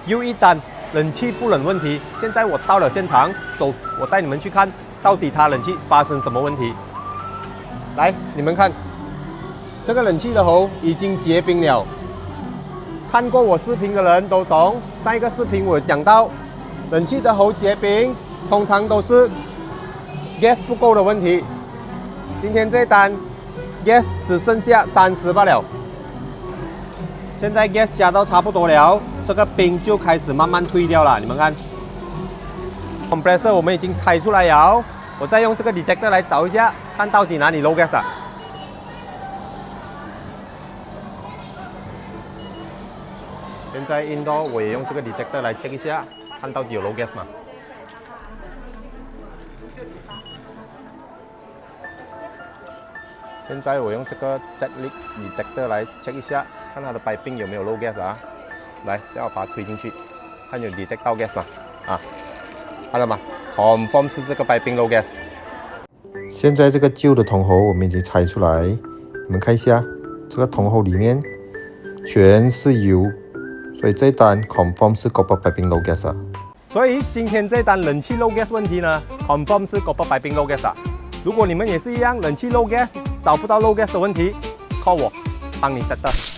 又一单冷气不冷问题。现在我到了现场，走，我带你们去看到底它冷气发生什么问题。来，你们看，这个冷气的喉已经结冰了。看过我视频的人都懂，上一个视频我有讲到，冷气的喉结冰通常都是 gas 不够的问题。今天这单 gas 只剩下30罢了。现在 gas 加到差不多了，这个冰就开始慢慢退掉了。你们看 ，compressor 我们已经拆出来了，我再用这个 detector 来找一下，看到底哪里漏 gas 啊？现在 indoor 我也用这个 detector 来 check 一下，看到底有漏 gas 吗？现在我用这个 jet leak detector 来 check 一下，看它的piping有没有漏 gas 啊？来，让我把它推进去，看有 detect 到 gas 吗？啊，看到吗 ？confirm 是这个piping 漏 gas。现在这个旧的铜喉我们已经拆出来，你们看一下，这个铜喉里面全是油，所以这一单 confirm 是 copper piping 漏 gas 啊。所以今天这单冷气漏 gas 问题呢 ，confirm 是 copper piping 漏 gas 啊。如果你们也是一样，冷气漏 gas 找不到漏 gas 的问题 ，call 我，帮你 set up。